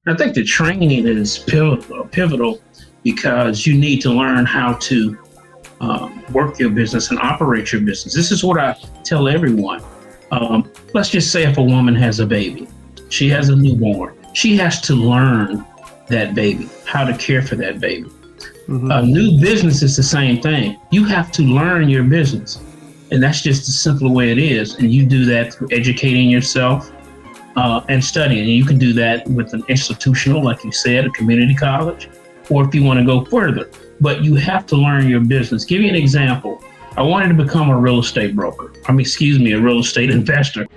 I think the training is pivotal because you need to learn how to work your business and operate your business. This is what I tell everyone. Let's just say if a woman has a baby, she has a newborn, she has to learn that baby, how to care for that baby. A new business is the same thing. You have to learn your business. And that's just the simple way it is. And you do that through educating yourself and studying. And you can do that with an institutional, like you said, a community college, or if you want to go further. But you have to learn your business. Give you an example. I wanted to become a real estate broker. a real estate investor.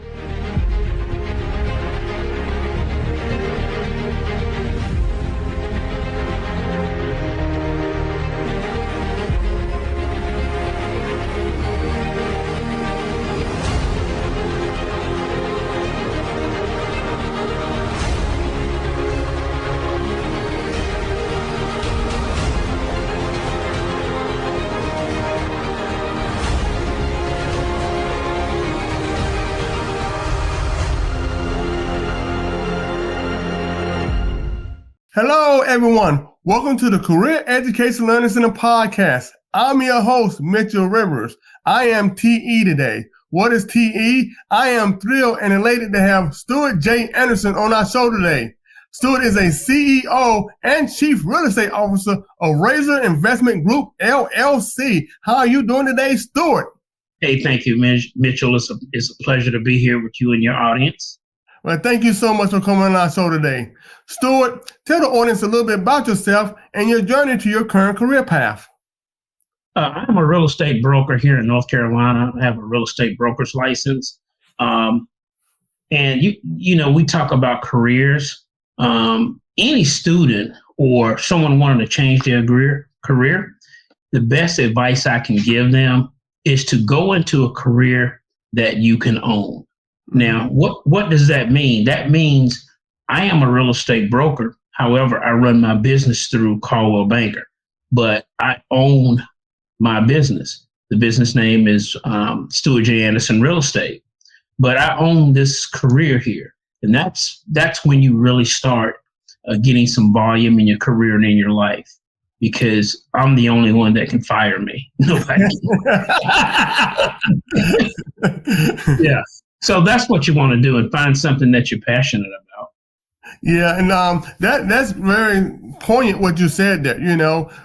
Hello, everyone. Welcome to the Career Education Learning Center podcast. I'm your host, Mitchell Rivers. I am TE today. What is TE? I am thrilled and elated to have Steward J on our show today. Steward is a CEO and Chief Real Estate Officer of Razor Investment Group, LLC. How are you doing today, Steward? Hey, thank you, Mitchell. It's a pleasure to be here with you and your audience. Well, thank you so much for coming on our show today. Steward, tell the audience a little bit about yourself and your journey to your current career path. I'm a real estate broker here in North Carolina. I have a real estate broker's license. And we talk about careers. Any student or someone wanting to change their career, the best advice I can give them is to go into a career that you can own. Now, what does that mean? That means I am a real estate broker. However, I run my business through Caldwell Banker, but I own my business. The business name is Steward J Real Estate, but I own this career here. And that's when you really start getting some volume in your career and in your life, because I'm the only one that can fire me. Nobody can. Yeah. So that's what you want to do, and find something that you're passionate about. Yeah, and that's very poignant what you said there.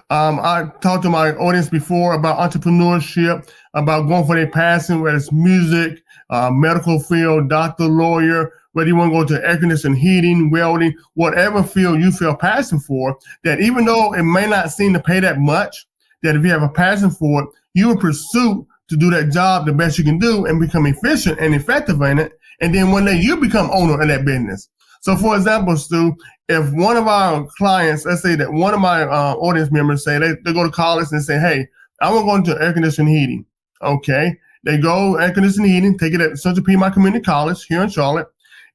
I talked to my audience before about entrepreneurship, about going for their passion, whether it's music, medical field, doctor, lawyer, whether you want to go to air conditioning, heating, welding, whatever field you feel passion for, that even though it may not seem to pay that much, that if you have a passion for it, you will pursue to do that job the best you can do and become efficient and effective in it. And then one day you become owner of that business. So for example, Stu, if one of our clients, let's say that one of my audience members say they go to college and say, hey, I want to go into air conditioning heating. Okay. They go air conditioning heating, take it at Central Piedmont Community College here in Charlotte.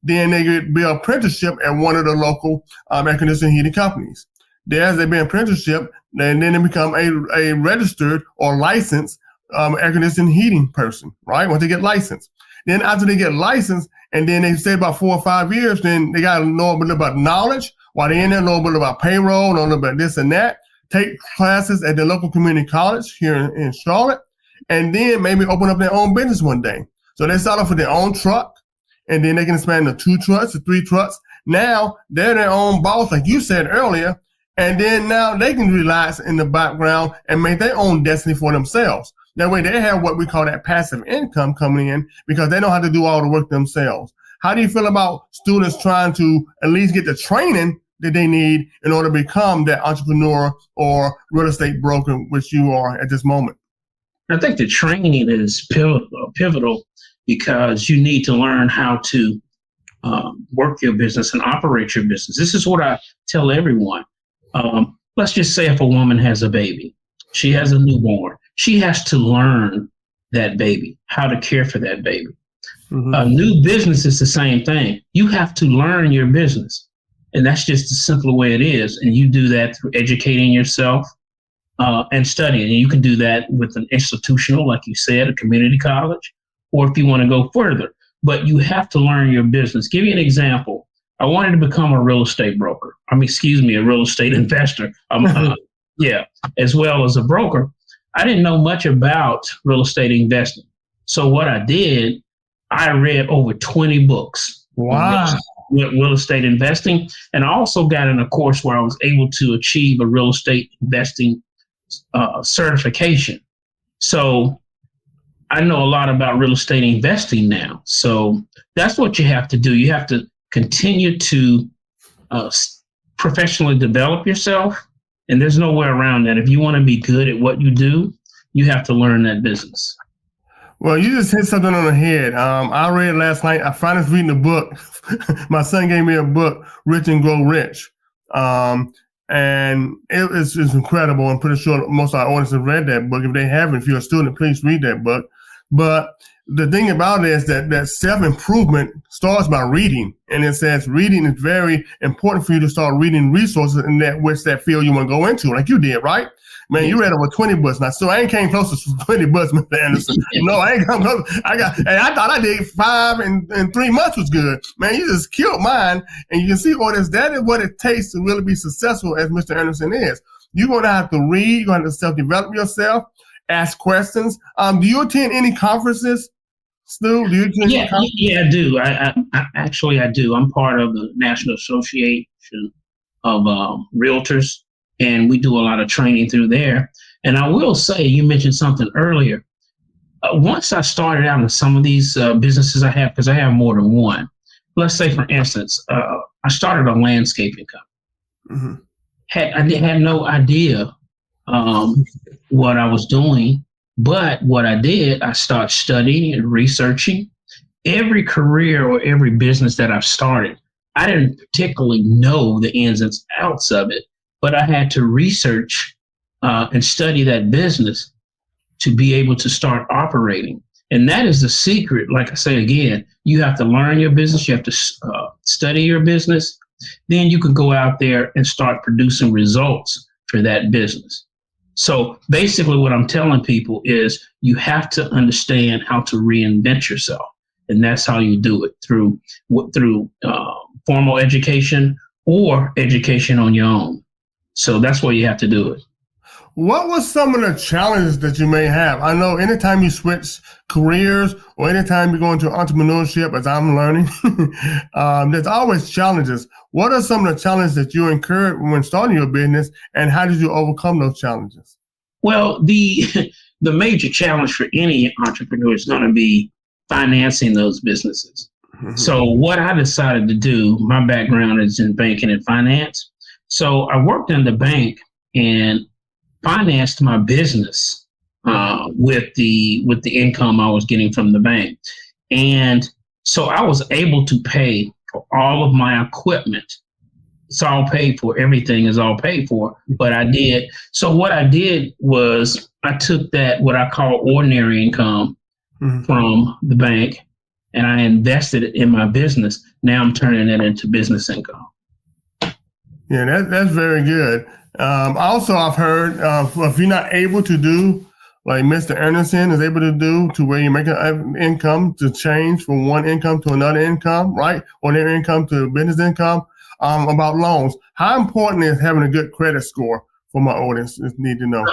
Then they get be an apprenticeship at one of the local air conditioning heating companies. There, as they be an apprenticeship, then they become a registered or licensed air conditioning heating person, right? Once they get licensed. Then after they get licensed, and then they stay about 4 or 5 years, then they got to know a bit about knowledge. While they're in there, know a bit about payroll, know a little about this and that. Take classes at the local community college here in Charlotte, and then maybe open up their own business one day. So they start off with their own truck, and then they can expand to 2 trucks to 3 trucks. Now they're their own boss, like you said earlier, and then now they can relax in the background and make their own destiny for themselves. That way they have what we call that passive income coming in because they know how to do all the work themselves. How do you feel about students trying to at least get the training that they need in order to become that entrepreneur or real estate broker, which you are at this moment? I think the training is pivotal because you need to learn how to work your business and operate your business. This is what I tell everyone. Let's just say if a woman has a baby, she has a newborn, she has to learn that baby, how to care for that baby. A new business is the same thing. You have to learn your business. And that's just the simple way it is. And you do that through educating yourself and studying. And you can do that with an institutional, like you said, a community college, or if you want to go further. But you have to learn your business. Give you an example. I wanted to become a real estate broker. A real estate investor. Yeah, as well as a broker. I didn't know much about real estate investing. So what I did, I read over 20 books. Wow. With real estate investing. And I also got in a course where I was able to achieve a real estate investing certification. So I know a lot about real estate investing now. So that's what you have to do. You have to continue to professionally develop yourself. And there's no way around that. If you want to be good at what you do, you have to learn that business. Well, you just hit something on the head. I read last night. I finally was reading a book. My son gave me a book, Rich and Grow Rich. And it's incredible. I'm pretty sure most of our audience have read that book. If they haven't, if you're a student, please read that book. But the thing about it is that self-improvement starts by reading. And it says reading is very important for you to start reading resources in that field you want to go into, like you did, right? Man, you read over 20 books now. So I ain't came close to 20 books, Mr. Anderson. No, I ain't come close. I thought I did 5 in 3 months was good. Man, you just killed mine. And you can see all this. That is what it takes to really be successful as Mr. Anderson is. You're going to have to read. You're going to have to self-develop yourself, ask questions. Do you attend any conferences, Stu? Do you attend any conferences? Yeah, I do. I do. I'm part of the National Association of Realtors. And we do a lot of training through there. And I will say, you mentioned something earlier. Once I started out in some of these businesses I have, because I have more than one. Let's say, for instance, I started a landscaping company. I had no idea what I was doing. But what I did, I started studying and researching. Every career or every business that I've started, I didn't particularly know the ins and outs of it. But I had to research and study that business to be able to start operating. And that is the secret. Like I say again, you have to learn your business. You have to study your business. Then you can go out there and start producing results for that business. So basically what I'm telling people is you have to understand how to reinvent yourself. And that's how you do it, through formal education or education on your own. So that's why you have to do it. What was some of the challenges that you may have? I know anytime you switch careers or anytime you go into entrepreneurship, as I'm learning, there's always challenges. What are some of the challenges that you incurred when starting your business, and how did you overcome those challenges? Well, the major challenge for any entrepreneur is going to be financing those businesses. So what I decided to do, my background is in banking and finance. So I worked in the bank and financed my business with the income I was getting from the bank. And so I was able to pay for all of my equipment. It's all paid for. Everything is all paid for. But I did. So what I did was I took that, what I call ordinary income from the bank, and I invested it in my business. Now I'm turning it into business income. Yeah, that's very good. Also, I've heard if you're not able to do like Mr. Anderson is able to do, to where you make an income to change from one income to another income, right? Or their income to business income, about loans. How important is having a good credit score for my audience need to know?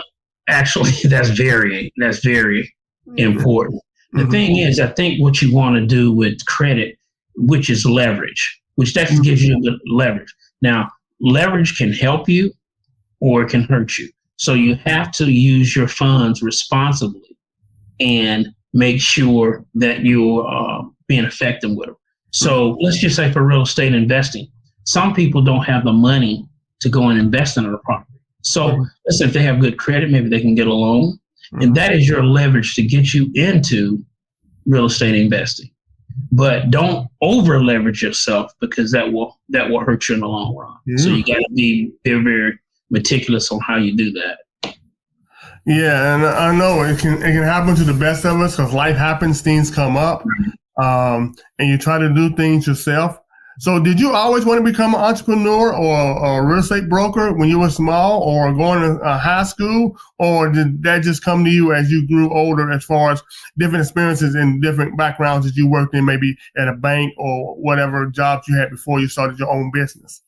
Actually, that's very important. The thing is, I think what you want to do with credit, which is leverage, which that gives you the leverage. Now, leverage can help you or it can hurt you. So you have to use your funds responsibly and make sure that you're being effective with them. So let's just say for real estate investing, some people don't have the money to go and invest in a property. So let's say if they have good credit, maybe they can get a loan. And that is your leverage to get you into real estate investing. But don't over leverage yourself, because that will hurt you in the long run. So you got to be very, very meticulous on how you do that. Yeah, and I know it can happen to the best of us, because life happens, things come up, and you try to do things yourself. So did you always want to become an entrepreneur or a real estate broker when you were small or going to high school, or did that just come to you as you grew older as far as different experiences and different backgrounds that you worked in, maybe at a bank or whatever jobs you had before you started your own business?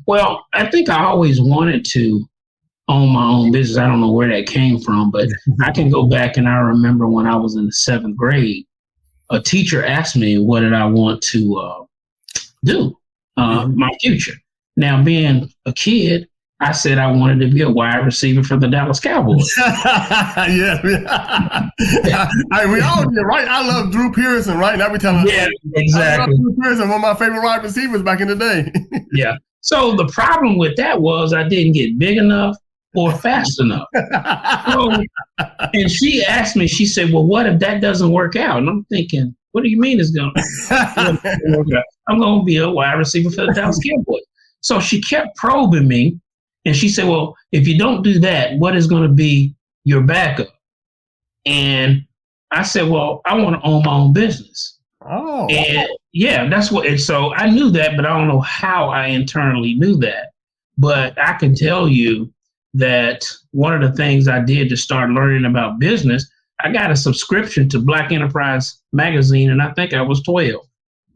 Well, I think I always wanted to own my own business. I don't know where that came from, but I can go back and I remember when I was in the 7th grade, a teacher asked me what did I want to do, my future. Now, being a kid, I said I wanted to be a wide receiver for the Dallas Cowboys. Yeah. We all did, right? I love Drew Pearson, right? And every time exactly. Drew Pearson, one of my favorite wide receivers back in the day. Yeah. So the problem with that was I didn't get big enough or fast enough. So, and she asked me, she said, well, what if that doesn't work out? And I'm thinking, what do you mean it's going to work out? I'm going to be a wide receiver for the Dallas Cowboys. So she kept probing me, and she said, well, if you don't do that, what is going to be your backup? And I said, well, I want to own my own business. Oh. And yeah, that's what. And so I knew that, but I don't know how I internally knew that. But I can tell you that one of the things I did to start learning about business, I got a subscription to Black Enterprise magazine, and I think I was 12.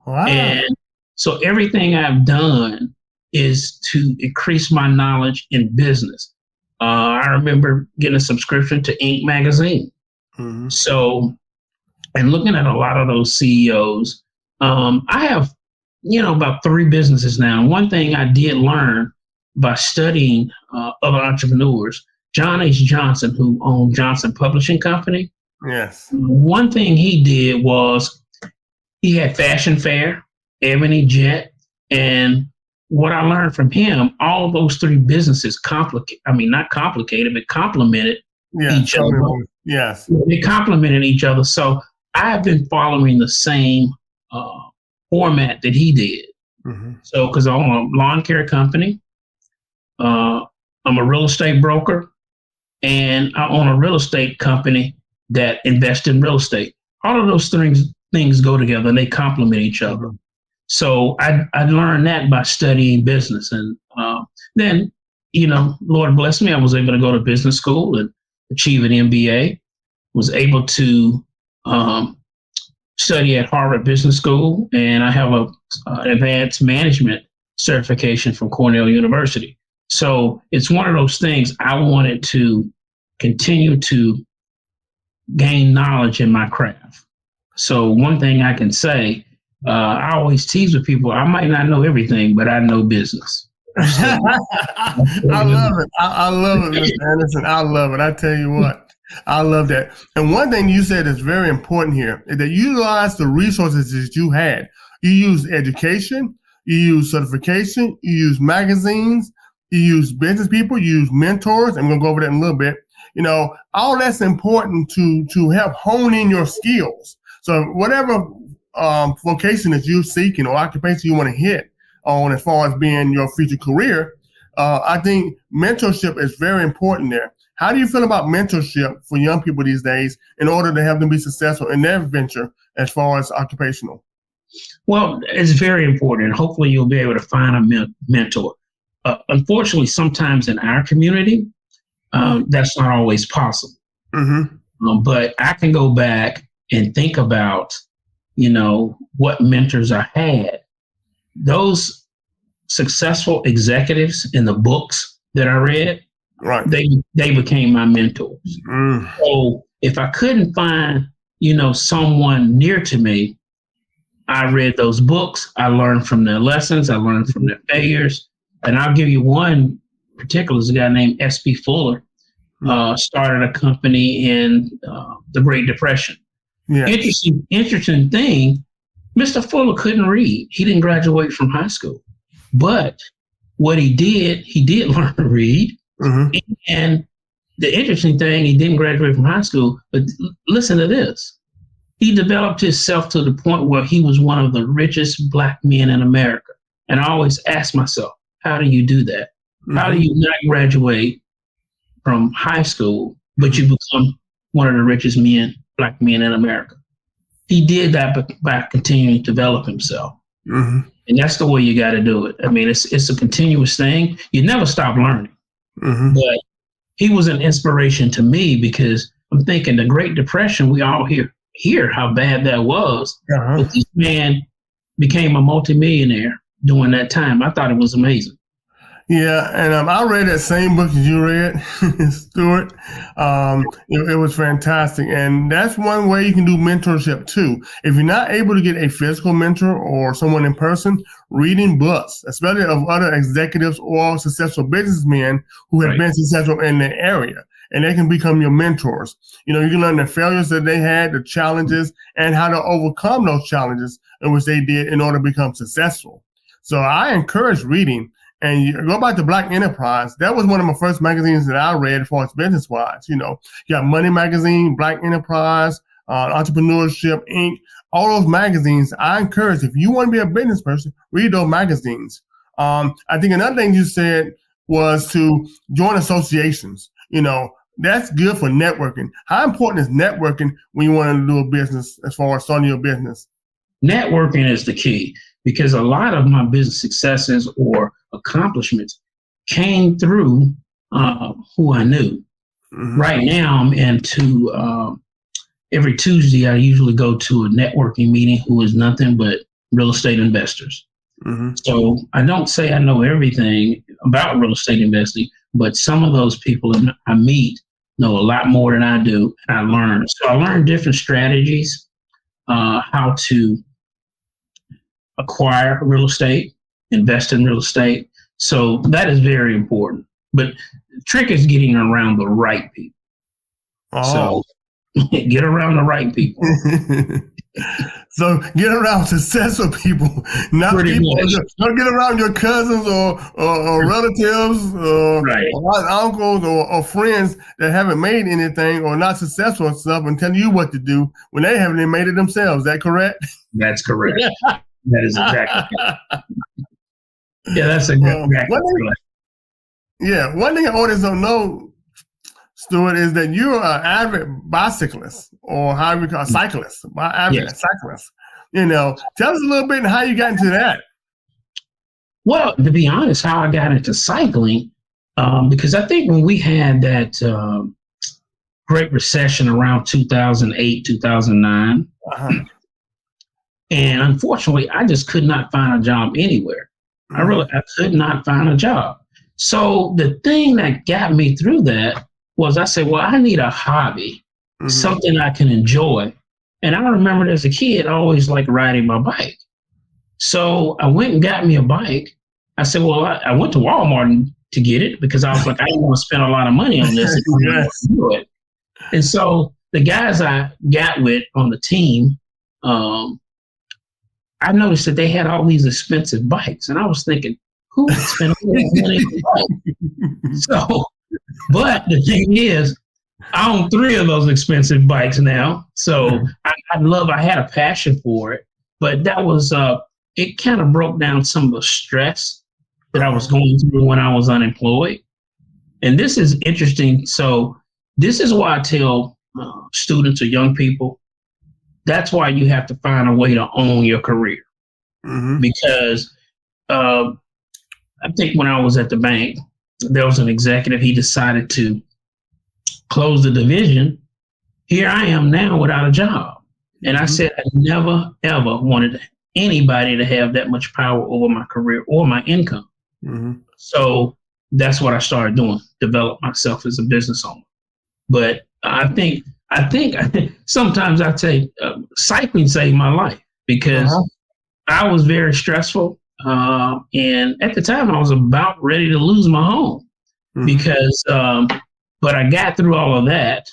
Wow. And so everything I've done is to increase my knowledge in business. I remember getting a subscription to Inc. magazine. Mm-hmm. So, and looking at a lot of those CEOs, I have, about 3 businesses now. And one thing I did learn by studying other entrepreneurs, John H. Johnson, who owned Johnson Publishing Company. Yes. One thing he did was he had Fashion Fair, Ebony Jet, and what I learned from him, all of those 3 businesses not complicated, but complemented each other. Yes. They complemented each other. So I've been following the same format that he did. Mm-hmm. So, because I own a lawn care company, I'm a real estate broker, and I own a real estate company that invests in real estate. All of those things go together and they complement each other. Mm-hmm. So I learned that by studying business. And then, Lord bless me, I was able to go to business school and achieve an MBA, was able to study at Harvard Business School, and I have an advanced management certification from Cornell University. So it's one of those things I wanted to continue to gain knowledge in my craft. So one thing I can say, I always tease with people, I might not know everything, but I know business. I love it. I love it, Mr. Anderson. I love it. I tell you what, I love that. And one thing you said is very important here is that you utilize the resources that you had. You use education, you use certification, you use magazines, you use business people, you use mentors. I'm going to go over that in a little bit. All that's important to help hone in your skills. So whatever vocation that you're seeking or occupation you want to hit on as far as being your future career, I think mentorship is very important there. How do you feel about mentorship for young people these days in order to help them be successful in their venture as far as occupational? Well, it's very important. Hopefully you'll be able to find a mentor. Unfortunately, sometimes in our community, that's not always possible. Mm-hmm. But I can go back and think about, what mentors I had. Those successful executives in the books that I read, right? They became my mentors. Mm. So if I couldn't find, someone near to me, I read those books. I learned from their lessons. I learned from their failures. And I'll give you one particular, is a guy named S.P. Fuller, started a company in the Great Depression. Yes. Interesting thing, Mr. Fuller couldn't read. He didn't graduate from high school. But what he did learn to read. Mm-hmm. And the interesting thing, he didn't graduate from high school, but listen to this. He developed himself to the point where he was one of the richest Black men in America. And I always ask myself, how do you do that? Mm-hmm. How do you not graduate from high school, but you become one of the richest Black men in America? He did that by continuing to develop himself. Mm-hmm. And that's the way you got to do it. I mean, it's a continuous thing. You never stop learning. But he was an inspiration to me because I'm thinking the Great Depression, we all hear how bad that was. But this man became a multimillionaire during that time. I thought it was amazing. Yeah, and I read that same book as you read, Stewart. It was fantastic, and that's one way you can do mentorship too. If you're not able to get a physical mentor or someone in person, reading books, especially of other executives or successful businessmen who have been successful in the area, and they can become your mentors. You can learn the failures that they had, the challenges, and how to overcome those challenges in which they did in order to become successful. So I encourage reading. And you go back to Black Enterprise. That was one of my first magazines that I read as far as business-wise. You got Money Magazine, Black Enterprise, Entrepreneurship Inc., all those magazines. I encourage, if you want to be a business person, read those magazines. I think another thing you said was to join associations. That's good for networking. How important is networking when you want to do a business as far as starting your business? Networking is the key, because a lot of my business successes or accomplishments came through who I knew. Right now, I'm into every Tuesday, I usually go to a networking meeting who is nothing but real estate investors. So I don't say I know everything about real estate investing, but some of those people I meet know a lot more than I do, and I learn. So I learned different strategies, how to acquire real estate, invest in real estate. So that is very important. But the trick is getting around the right people. So get around the right people. So get around successful people, not Pretty people. much. Don't get around your cousins or relatives or uncles or friends that haven't made anything or not successful and stuff and tell you what to do when they haven't even made it themselves. Is that correct? That's correct. That is exactly correct. Yeah, that's exactly correct. Yeah, one thing audience don't know, Stewart, is that you're an avid bicyclist, or how we call cyclist, cyclist. Tell us a little bit how you got into that. Well, to be honest, how I got into cycling, because I think when we had that Great Recession around 2008, 2009, and unfortunately, I just could not find a job anywhere. I could not find a job. So the thing that got me through that was I said, well, I need a hobby, something I can enjoy. And I remembered as a kid, I always liked riding my bike. So I went and got me a bike. I said, well, I went to Walmart to get it because I was like, I didn't want to spend a lot of money on this. Do it. And so the guys I got with on the team, I noticed that they had all these expensive bikes. And I was thinking, who would spend all this money on a bike? So, but the thing is, I own 3 of those expensive bikes now. So I had a passion for it, but that was, it kind of broke down some of the stress that I was going through when I was unemployed. And this is interesting. So this is why I tell students or young people, that's why you have to find a way to own your career. Because I think when I was at the bank, there was an executive, he decided to close the division. Here I am now without a job. And I said, I never, ever wanted anybody to have that much power over my career or my income. So that's what I started doing, develop myself as a business owner. But I think sometimes I say cycling saved my life because I was very stressful. And at the time I was about ready to lose my home because, but I got through all of that.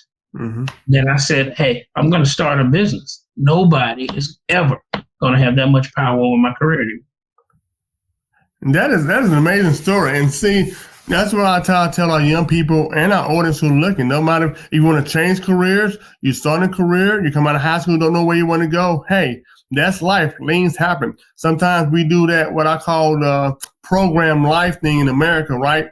Then I said, hey, I'm going to start a business. Nobody is ever going to have that much power over my career. That is an amazing story. And see, that's what I tell our young people and our audience who are looking. No matter if you want to change careers, you start a career, you come out of high school, don't know where you want to go. Hey, that's life. Things happen. Sometimes we do that, what I call the program life thing in America, right?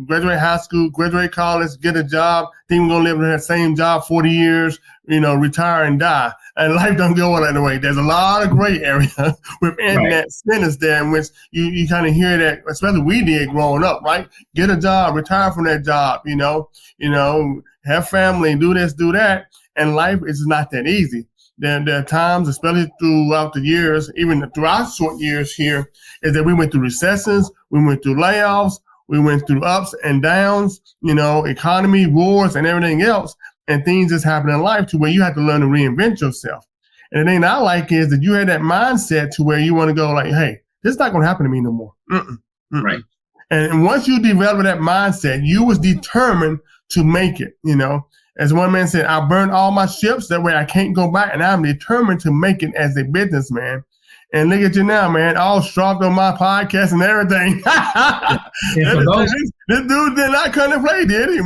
graduate high school, graduate college, get a job, think we're going to live in that same job 40 years, retire and die. And life don't go that way. There's a lot of gray area within that sentence there in which you kind of hear that, especially we did growing up, right? Get a job, retire from that job, have family, do this, do that. And life is not that easy. There are times, especially throughout the years, even through our short years here, is that we went through recessions, we went through layoffs, we went through ups and downs, economy, wars, and everything else. And things just happen in life to where you have to learn to reinvent yourself. And the thing I like is that you had that mindset to where you want to go like, hey, this is not going to happen to me no more. Right. And once you develop that mindset, you was determined to make it, As one man said, I burned all my ships. That way I can't go back. And I'm determined to make it as a businessman. And look at you now, man, all strapped on my podcast and everything. This dude did not come to play, did he?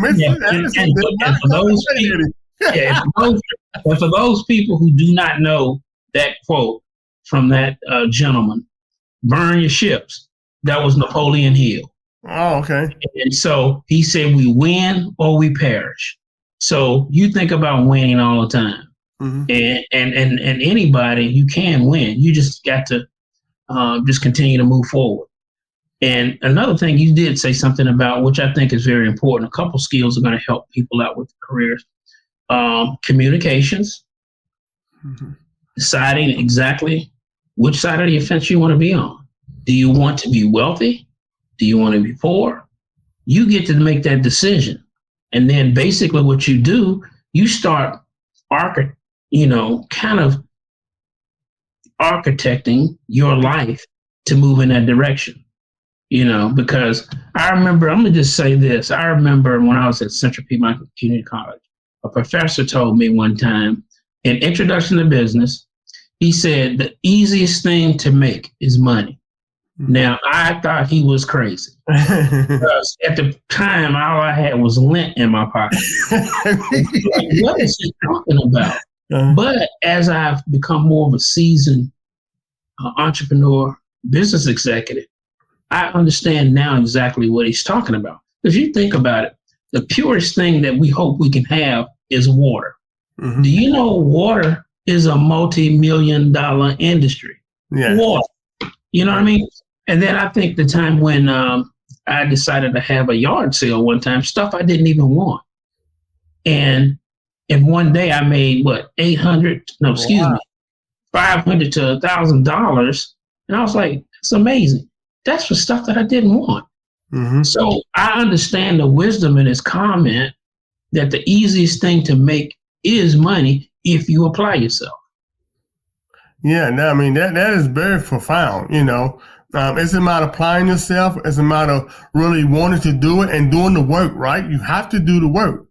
For those people who do not know that quote from that gentleman, burn your ships, that was Napoleon Hill. Oh, okay. And so he said, we win or we perish. So you think about winning all the time. Mm-hmm. And anybody, you can win. You just got to just continue to move forward. And another thing you did say something about, which I think is very important, a couple skills are going to help people out with careers. Communications, deciding exactly which side of the fence you want to be on. Do you want to be wealthy? Do you want to be poor? You get to make that decision. And then basically what you do, you start kind of architecting your life to move in that direction, because I remember, I'm going to just say this. I remember when I was at Central Piedmont Community College, a professor told me one time in Introduction to Business, he said, the easiest thing to make is money. Mm-hmm. Now, I thought he was crazy because at the time, all I had was lint in my pocket. Like, what is he talking about? But as I've become more of a seasoned entrepreneur, business executive, I understand now exactly what he's talking about. If you think about it, the purest thing that we hope we can have is water. Mm-hmm. Do you know water is a multi-million-dollar industry? Yeah. Water. You know what I mean? And then I think the time when I decided to have a yard sale one time, stuff I didn't even want. And one day I made $500 to $1,000. And I was like, it's amazing. That's for stuff that I didn't want. Mm-hmm. So I understand the wisdom in his comment that the easiest thing to make is money if you apply yourself. Yeah, no, I mean, that is very profound, It's about applying yourself. It's about really wanting to do it and doing the work, right? You have to do the work.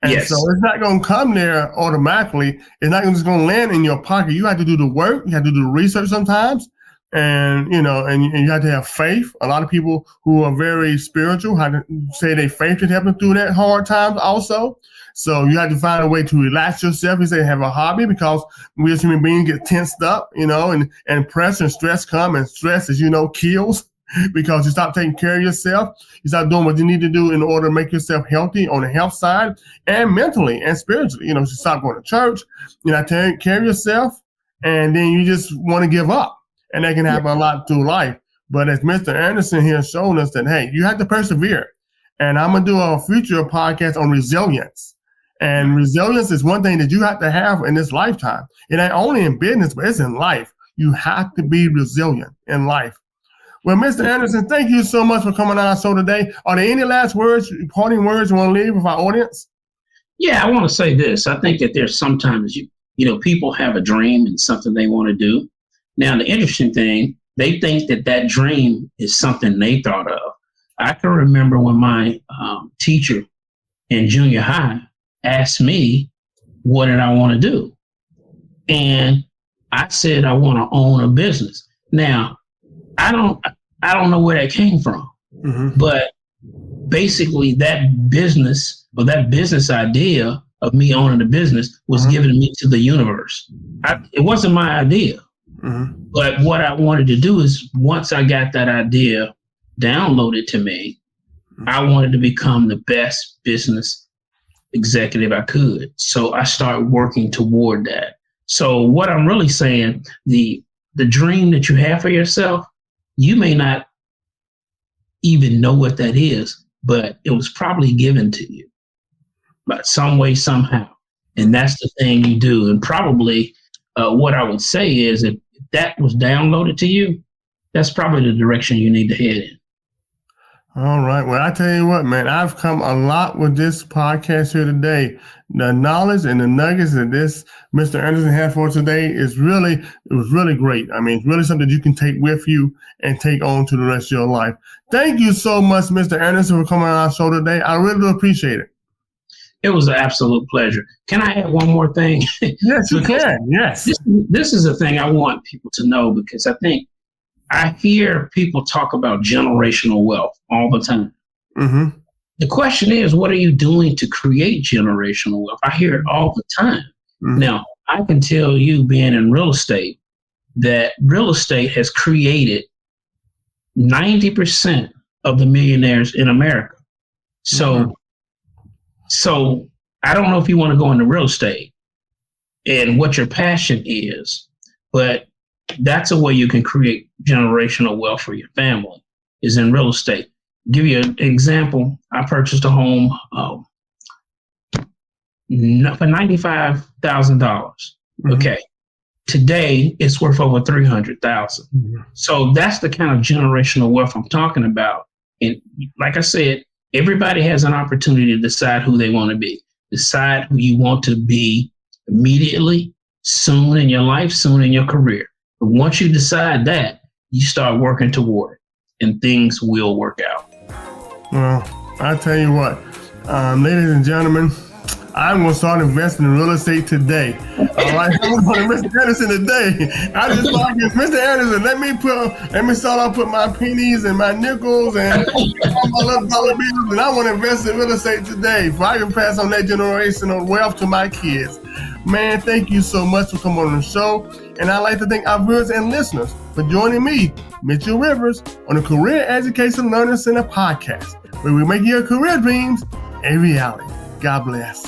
And yes. So it's not going to come there automatically. It's not just going to land in your pocket. You have to do the work. You have to do the research sometimes. And, and you have to have faith. A lot of people who are very spiritual have to say their faith can help them through that hard times also. So you have to find a way to relax yourself. You say have a hobby, because we as human beings get tensed up, and pressure and stress come, and stress, as kills, because you stop taking care of yourself. You start doing what you need to do in order to make yourself healthy on the health side and mentally and spiritually. You stop going to church, you're not taking care of yourself, and then you just want to give up. And that can happen a lot through life. But as Mr. Anderson here showed us that, hey, you have to persevere. And I'm going to do a future podcast on resilience. And resilience is one thing that you have to have in this lifetime. It ain't only in business, but it's in life. You have to be resilient in life. Well, Mr. Anderson, thank you so much for coming on our show today. Are there any last words, parting words you want to leave with our audience? Yeah, I want to say this. I think that there's sometimes, people have a dream and something they want to do. Now, the interesting thing, they think that dream is something they thought of. I can remember when my teacher in junior high asked me, what did I want to do? And I said, I want to own a business. Now, I don't know where that came from, but basically that business idea of me owning a business was given me to the universe. It wasn't my idea. But what I wanted to do is, once I got that idea downloaded to me, I wanted to become the best business executive I could. So I started working toward that. So what I'm really saying, the dream that you have for yourself, you may not even know what that is, but it was probably given to you, but some way, somehow. And that's the thing you do. And probably what I would say is if that was downloaded to you, that's probably the direction you need to head in. All right. Well, I tell you what, man, I've come a lot with this podcast here today. The knowledge and the nuggets that this Mr. Anderson had for today it was really great. I mean, it's really something you can take with you and take on to the rest of your life. Thank you so much, Mr. Anderson, for coming on our show today. I really do appreciate it. It was an absolute pleasure. Can I add one more thing? Yes, you can. Yes. This is a thing I want people to know, because I think I hear people talk about generational wealth all the time. Mm-hmm. The question is, what are you doing to create generational wealth? I hear it all the time. Mm-hmm. Now, I can tell you, being in real estate, that real estate has created 90% of the millionaires in America. So I don't know if you want to go into real estate and what your passion is, but that's a way you can create generational wealth for your family, is in real estate. Give you an example. I purchased a home for $95,000. Mm-hmm. Okay. Today it's worth over $300,000. Mm-hmm. So that's the kind of generational wealth I'm talking about. And like I said, everybody has an opportunity to decide who they want to be. Decide who you want to be immediately, soon in your life, soon in your career. But once you decide that, you start working toward it, and things will work out. Well, I tell you what, ladies and gentlemen, I'm going to start investing in real estate today. All right, I'm going to Mr. Anderson today. I just like this. Mr. Anderson, let me start off put my pennies and my nickels and all my little dollar bills, and I want to invest in real estate today so I can pass on that generational wealth to my kids. Man, thank you so much for coming on the show. And I'd like to thank our viewers and listeners for joining me, Mitchell Rivers, on the Career Education Learning Center podcast, where we make your career dreams a reality. God bless.